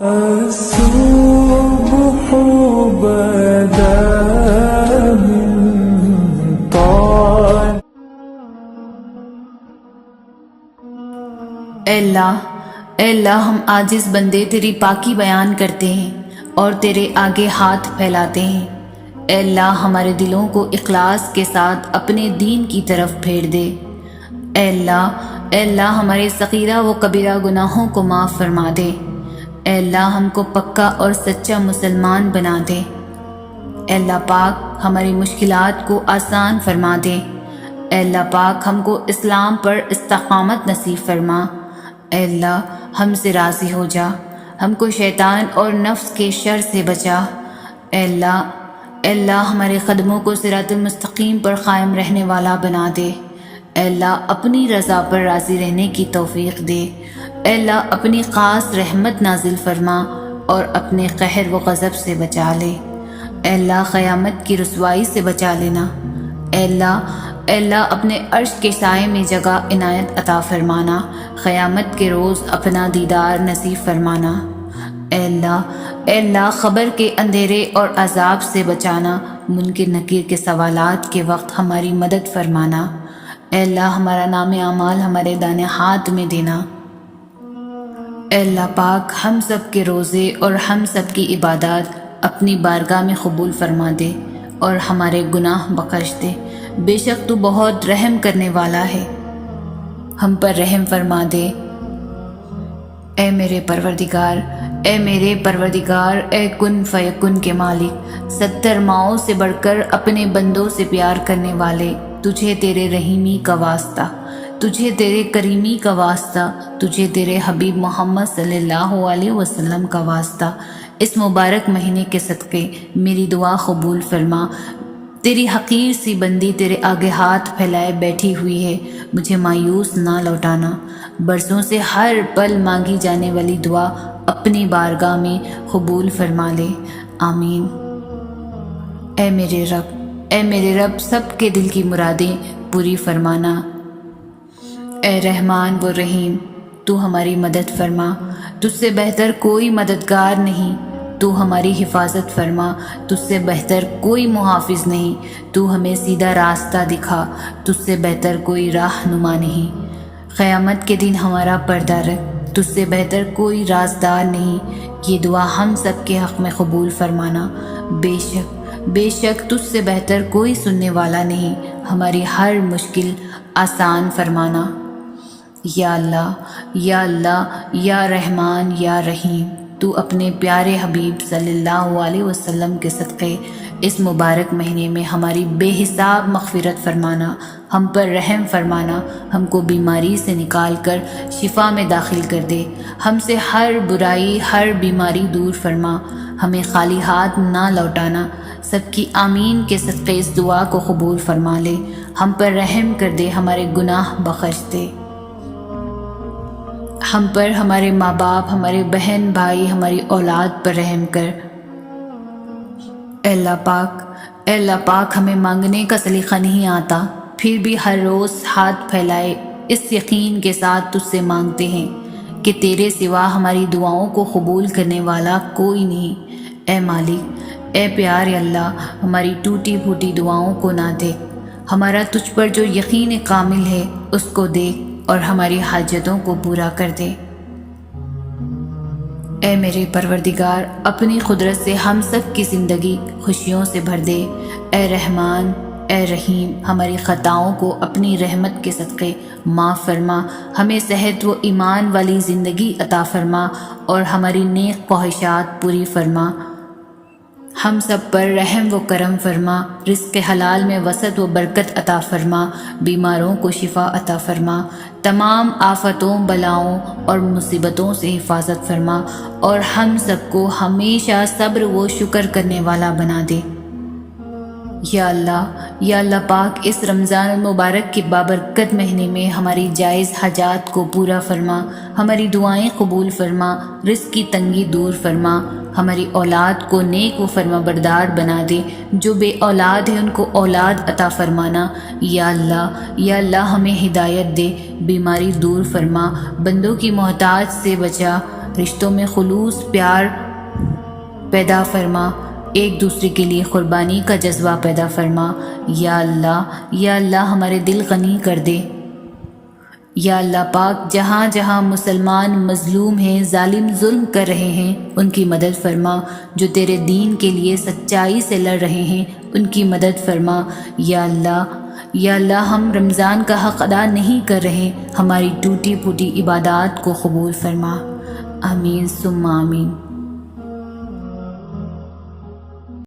الصبح بدا من طال اے اللہ ہم عاجز بندے تیری پاکی بیان کرتے ہیں اور تیرے آگے ہاتھ پھیلاتے ہیں۔ اے اللہ ہمارے دلوں کو اخلاص کے ساتھ اپنے دین کی طرف پھیر دے۔ اے اللہ ہمارے صغیرہ و کبیرہ گناہوں کو معاف فرما دے۔ اے اللہ ہم کو پکا اور سچا مسلمان بنا دے۔ اے اللہ پاک ہماری مشکلات کو آسان فرما دے۔ اے اللہ پاک ہم کو اسلام پر استقامت نصیب فرما۔ اے اللہ ہم سے راضی ہو جا، ہم کو شیطان اور نفس کے شر سے بچا۔ اے اللہ ہمارے قدموں کو صراط المستقیم پر قائم رہنے والا بنا دے۔ اے اللہ اپنی رضا پر راضی رہنے کی توفیق دے۔ اے اللہ اپنی خاص رحمت نازل فرما اور اپنے قہر و غضب سے بچا لے۔ اے اللہ قیامت کی رسوائی سے بچا لینا۔ اے اللہ اپنے عرش کے سائے میں جگہ عنایت عطا فرمانا، قیامت کے روز اپنا دیدار نصیب فرمانا۔ اے اللہ قبر کے اندھیرے اور عذاب سے بچانا، منکر نکیر کے سوالات کے وقت ہماری مدد فرمانا۔ اے اللہ ہمارا نام اعمال ہمارے دانے ہاتھ میں دینا۔ اے اللہ پاک ہم سب کے روزے اور ہم سب کی عبادات اپنی بارگاہ میں قبول فرما دے اور ہمارے گناہ بخش دے۔ بے شک تو بہت رحم کرنے والا ہے، ہم پر رحم فرما دے۔ اے میرے پروردگار، اے کن فیکن کے مالک، 70 ماؤں سے بڑھ کر اپنے بندوں سے پیار کرنے والے، تجھے تیرے رحیمی کا واسطہ، تجھے تیرے کریمی کا واسطہ، تجھے تیرے حبیب محمد صلی اللہ علیہ وسلم کا واسطہ، اس مبارک مہینے کے صدقے میری دعا قبول فرما۔ تیری حقیر سی بندی تیرے آگے ہاتھ پھیلائے بیٹھی ہوئی ہے، مجھے مایوس نہ لوٹانا۔ برسوں سے ہر پل مانگی جانے والی دعا اپنی بارگاہ میں قبول فرما لے، آمین۔ اے میرے رب سب کے دل کی مرادیں پوری فرمانا۔ اے رحمان و رحیم، تو ہماری مدد فرما، تجھ سے بہتر کوئی مددگار نہیں۔ تو ہماری حفاظت فرما، تجھ سے بہتر کوئی محافظ نہیں۔ تو ہمیں سیدھا راستہ دکھا، تجھ سے بہتر کوئی رہنما نہیں۔ قیامت کے دن ہمارا پردہ رکھ، تجھ سے بہتر کوئی رازدار نہیں۔ یہ دعا ہم سب کے حق میں قبول فرمانا۔ بے شک تجھ سے بہتر کوئی سننے والا نہیں، ہماری ہر مشکل آسان فرمانا۔ یا اللہ یا رحمان یا رحیم، تو اپنے پیارے حبیب صلی اللہ علیہ وسلم کے صدقے اس مبارک مہینے میں ہماری بے حساب مغفرت فرمانا، ہم پر رحم فرمانا، ہم کو بیماری سے نکال کر شفا میں داخل کر دے، ہم سے ہر برائی ہر بیماری دور فرما، ہمیں خالی ہاتھ نہ لوٹانا۔ سب کی آمین کے صدقے اس دعا کو قبول فرما لے، ہم پر رحم کر دے، ہمارے گناہ بخش دے۔ ہم پر، ہمارے ماں باپ، ہمارے بہن بھائی، ہماری اولاد پر رحم کر۔ اے اللہ پاک ہمیں مانگنے کا سلیقہ نہیں آتا، پھر بھی ہر روز ہاتھ پھیلائے اس یقین کے ساتھ تجھ سے مانگتے ہیں کہ تیرے سوا ہماری دعاؤں کو قبول کرنے والا کوئی نہیں۔ اے مالک، اے پیارے اللہ، ہماری ٹوٹی پھوٹی دعاؤں کو نہ دیکھ، ہمارا تجھ پر جو یقین کامل ہے اس کو دیکھ اور ہماری حاجتوں کو پورا کر دے۔ اے میرے پروردگار، اپنی قدرت سے ہم سب کی زندگی خوشیوں سے بھر دے۔ اے رحمان اے رحیم، ہماری خطاؤں کو اپنی رحمت کے صدقے معاف فرما، ہمیں صحت و ایمان والی زندگی عطا فرما اور ہماری نیک خواہشات پوری فرما۔ ہم سب پر رحم و کرم فرما، رزق حلال میں وسعت و برکت عطا فرما، بیماروں کو شفا عطا فرما، تمام آفتوں بلاؤں اور مصیبتوں سے حفاظت فرما اور ہم سب کو ہمیشہ صبر و شکر کرنے والا بنا دے۔ یا اللہ پاک اس رمضان المبارک کے بابرکت مہینے میں ہماری جائز حاجات کو پورا فرما، ہماری دعائیں قبول فرما، رزق کی تنگی دور فرما، ہماری اولاد کو نیک و فرما بردار بنا دے، جو بے اولاد ہیں ان کو اولاد عطا فرمانا۔ یا اللہ ہمیں ہدایت دے، بیماری دور فرما، بندوں کی محتاج سے بچا، رشتوں میں خلوص پیار پیدا فرما، ایک دوسرے کے لیے قربانی کا جذبہ پیدا فرما۔ یا اللہ ہمارے دل غنی کر دے۔ یا اللہ پاک، جہاں جہاں مسلمان مظلوم ہیں، ظالم ظلم کر رہے ہیں، ان کی مدد فرما۔ جو تیرے دین کے لیے سچائی سے لڑ رہے ہیں، ان کی مدد فرما۔ یا اللہ ہم رمضان کا حق ادا نہیں کر رہے، ہماری ٹوٹی پھوٹی عبادات کو قبول فرما۔ آمین ثم آمین۔